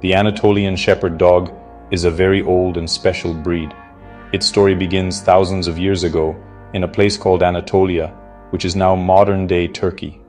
The Anatolian shepherd dog is a very old and special breed. Its story begins thousands of years ago in a place called Anatolia, which is now modern-day Turkey.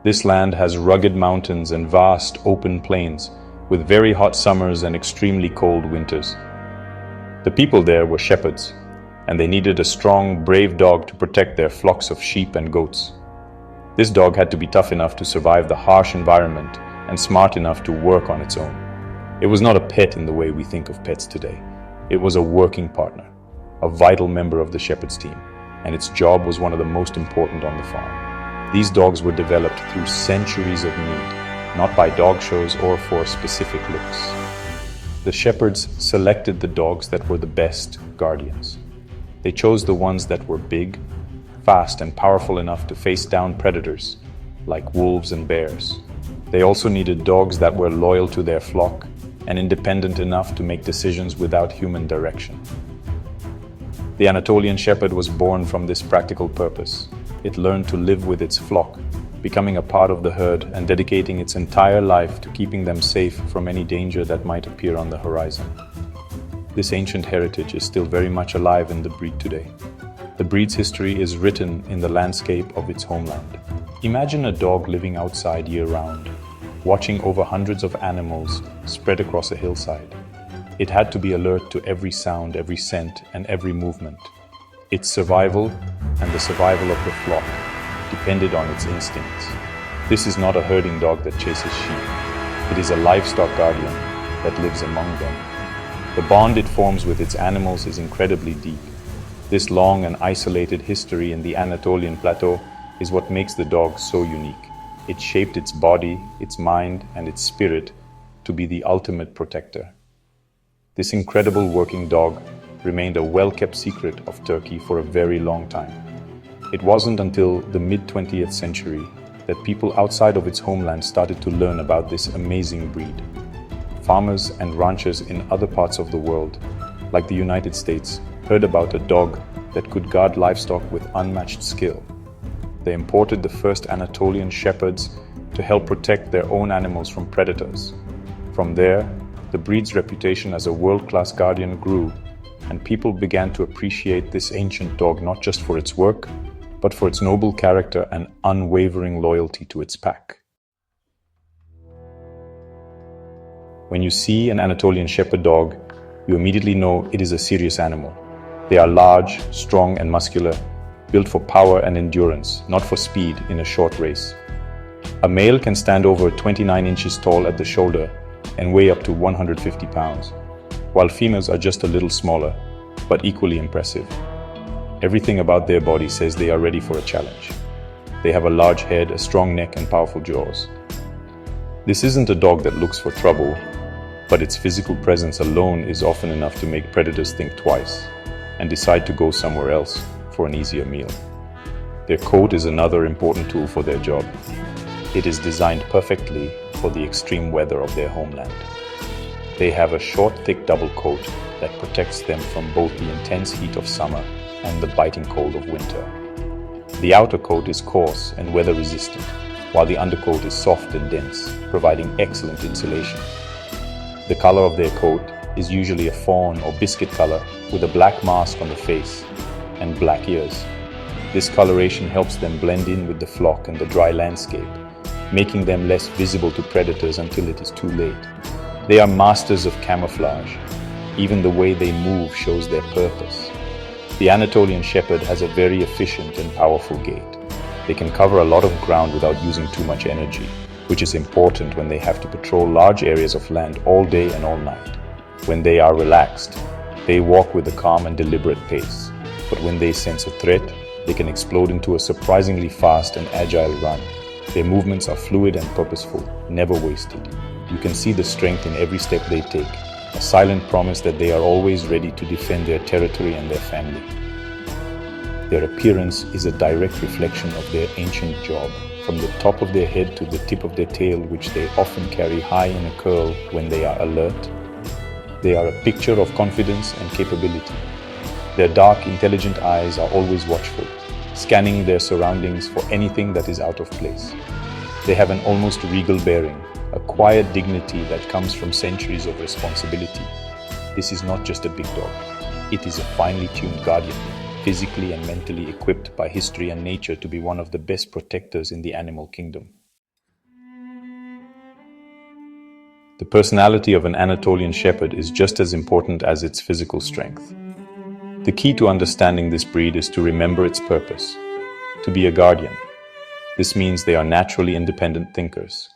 This land has rugged mountains and vast open plains, with very hot summers and extremely cold winters. The people there were shepherds, and they needed a strong, brave dog to protect their flocks of sheep and goats. This dog had to be tough enough to survive the harsh environment and smart enough to work on its own. It was not a pet in the way we think of pets today. It was a working partner, a vital member of the shepherd's team, and its job was one of the most important on the farm. These dogs were developed through centuries of need, not by dog shows or for specific looks. The shepherds selected the dogs that were the best guardians. They chose the ones that were big, fast, and powerful enough to face down predators, like wolves and bears. They also needed dogs that were loyal to their flock and independent enough to make decisions without human direction. The Anatolian shepherd was born from this practical purpose. It learned to live with its flock, becoming a part of the herd and dedicating its entire life to keeping them safe from any danger that might appear on the horizon. This ancient heritage is still very much alive in the breed today. The breed's history is written in the landscape of its homeland. Imagine a dog living outside year-round, watching over hundreds of animals spread across a hillside. It had to be alert to every sound, every scent, and every movement. Its survival and the survival of the flock depended on its instincts. This is not a herding dog that chases sheep. It is a livestock guardian that lives among them. The bond it forms with its animals is incredibly deep. This long and isolated history in the Anatolian plateau is what makes the dog so unique. It shaped its body, its mind, and its spirit to be the ultimate protector. This incredible working dog remained a well-kept secret of Turkey for a very long time. It wasn't until the mid-20th century that people outside of its homeland started to learn about this amazing breed. Farmers and ranchers in other parts of the world, like the United States, heard about a dog that could guard livestock with unmatched skill. They imported the first Anatolian shepherds to help protect their own animals from predators. From there, the breed's reputation as a world-class guardian grew, and people began to appreciate this ancient dog not just for its work, but for its noble character and unwavering loyalty to its pack. When you see an Anatolian shepherd dog, you immediately know it is a serious animal. They are large, strong, and muscular, built for power and endurance, not for speed in a short race. A male can stand over 29 inches tall at the shoulder and weigh up to 150 pounds, while females are just a little smaller, but equally impressive. Everything about their body says they are ready for a challenge. They have a large head, a strong neck, and powerful jaws. This isn't a dog that looks for trouble, but its physical presence alone is often enough to make predators think twice and decide to go somewhere else for an easier meal. Their coat is another important tool for their job. It is designed perfectly for the extreme weather of their homeland. They have a short, thick double coat that protects them from both the intense heat of summer and the biting cold of winter. The outer coat is coarse and weather-resistant, while the undercoat is soft and dense, providing excellent insulation. The color of their coat is usually a fawn or biscuit color with a black mask on the face and black ears. This coloration helps them blend in with the flock and the dry landscape, making them less visible to predators until it is too late. They are masters of camouflage. Even the way they move shows their purpose. The Anatolian shepherd has a very efficient and powerful gait. They can cover a lot of ground without using too much energy, which is important when they have to patrol large areas of land all day and all night. When they are relaxed, they walk with a calm and deliberate pace. But when they sense a threat, they can explode into a surprisingly fast and agile run. Their movements are fluid and purposeful, never wasted. You can see the strength in every step they take, a silent promise that they are always ready to defend their territory and their family. Their appearance is a direct reflection of their ancient job, from the top of their head to the tip of their tail, which they often carry high in a curl when they are alert. They are a picture of confidence and capability. Their dark, intelligent eyes are always watchful, scanning their surroundings for anything that is out of place. They have an almost regal bearing, a quiet dignity that comes from centuries of responsibility. This is not just a big dog. It is a finely tuned guardian, physically and mentally equipped by history and nature to be one of the best protectors in the animal kingdom. The personality of an Anatolian Shepherd is just as important as its physical strength. The key to understanding this breed is to remember its purpose, to be a guardian. This means they are naturally independent thinkers.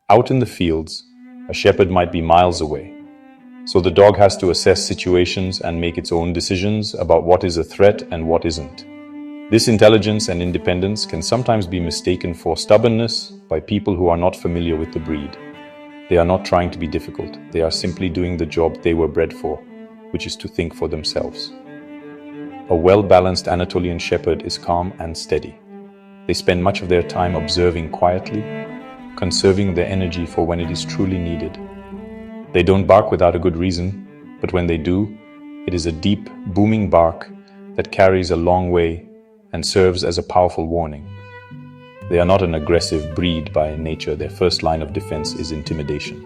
Out in the fields, a shepherd might be miles away, so the dog has to assess situations and make its own decisions about what is a threat and what isn't. This intelligence and independence can sometimes be mistaken for stubbornness by people who are not familiar with the breed. They are not trying to be difficult, they are simply doing the job they were bred for, which is to think for themselves. A well-balanced Anatolian Shepherd is calm and steady. They spend much of their time observing quietly, conserving their energy for when it is truly needed. They don't bark without a good reason, but when they do, it is a deep, booming bark that carries a long way and serves as a powerful warning. They are not an aggressive breed by nature. Their first line of defense is intimidation.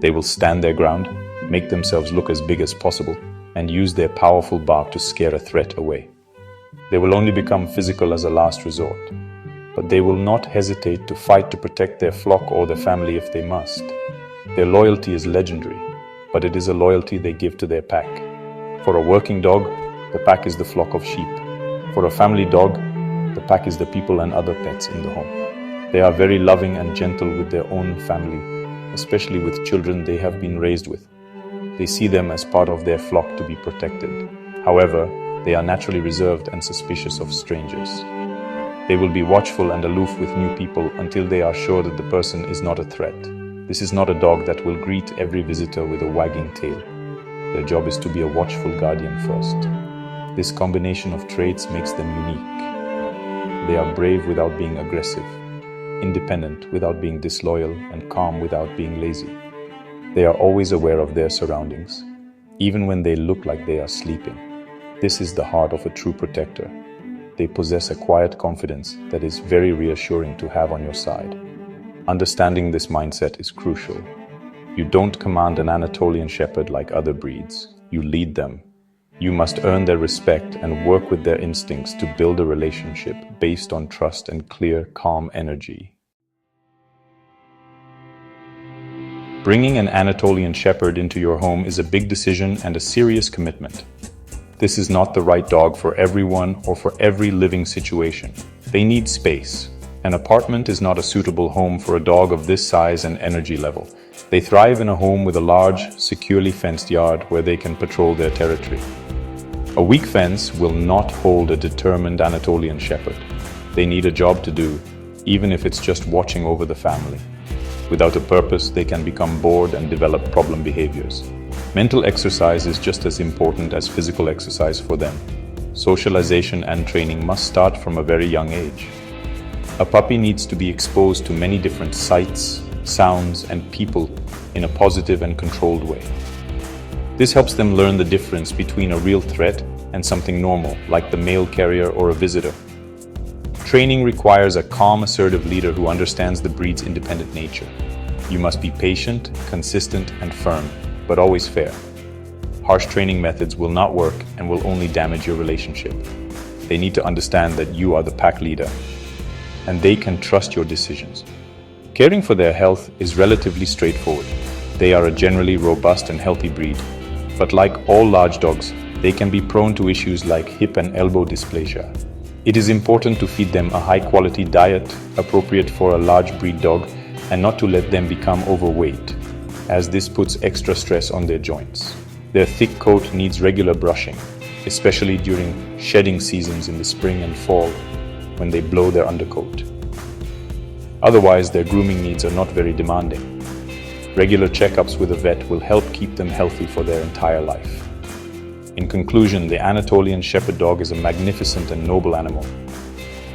They will stand their ground, make themselves look as big as possible, and use their powerful bark to scare a threat away. They will only become physical as a last resort, but they will not hesitate to fight to protect their flock or their family if they must. Their loyalty is legendary, but it is a loyalty they give to their pack. For a working dog, the pack is the flock of sheep. For a family dog, the pack is the people and other pets in the home. They are very loving and gentle with their own family, especially with children they have been raised with. They see them as part of their flock to be protected. However, they are naturally reserved and suspicious of strangers. They will be watchful and aloof with new people until they are sure that the person is not a threat. This is not a dog that will greet every visitor with a wagging tail. Their job is to be a watchful guardian first. This combination of traits makes them unique. They are brave without being aggressive, independent without being disloyal, and calm without being lazy. They are always aware of their surroundings, even when they look like they are sleeping. This is the heart of a true protector. They possess a quiet confidence that is very reassuring to have on your side. Understanding this mindset is crucial. You don't command an Anatolian Shepherd like other breeds. You lead them. You must earn their respect and work with their instincts to build a relationship based on trust and clear, calm energy. Bringing an Anatolian Shepherd into your home is a big decision and a serious commitment. This is not the right dog for everyone or for every living situation. They need space. An apartment is not a suitable home for a dog of this size and energy level. They thrive in a home with a large, securely fenced yard where they can patrol their territory. A weak fence will not hold a determined Anatolian Shepherd. They need a job to do, even if it's just watching over the family. Without a purpose, they can become bored and develop problem behaviors. Mental exercise is just as important as physical exercise for them. Socialization and training must start from a very young age. A puppy needs to be exposed to many different sights, sounds, and people in a positive and controlled way. This helps them learn the difference between a real threat and something normal, like the mail carrier or a visitor. Training requires a calm, assertive leader who understands the breed's independent nature. You must be patient, consistent, and firm, but always fair. Harsh training methods will not work and will only damage your relationship. They need to understand that you are the pack leader, and they can trust your decisions. Caring for their health is relatively straightforward. They are a generally robust and healthy breed, but like all large dogs, they can be prone to issues like hip and elbow dysplasia. It is important to feed them a high-quality diet appropriate for a large breed dog and not to let them become overweight, as this puts extra stress on their joints. Their thick coat needs regular brushing, especially during shedding seasons in the spring and fall when they blow their undercoat. Otherwise, their grooming needs are not very demanding. Regular checkups with a vet will help keep them healthy for their entire life. In conclusion, the Anatolian Shepherd dog is a magnificent and noble animal,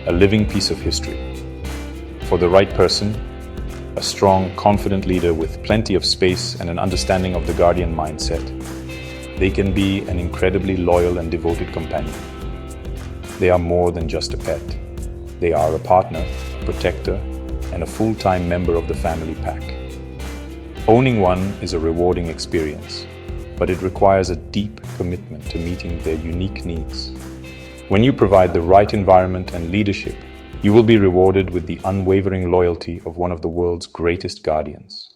a living piece of history. For the right person, a strong, confident leader with plenty of space and an understanding of the guardian mindset, they can be an incredibly loyal and devoted companion. They are more than just a pet. They are a partner, a protector, and a full-time member of the family pack. Owning one is a rewarding experience, but it requires a deep commitment to meeting their unique needs. When you provide the right environment and leadership, you will be rewarded with the unwavering loyalty of one of the world's greatest guardians.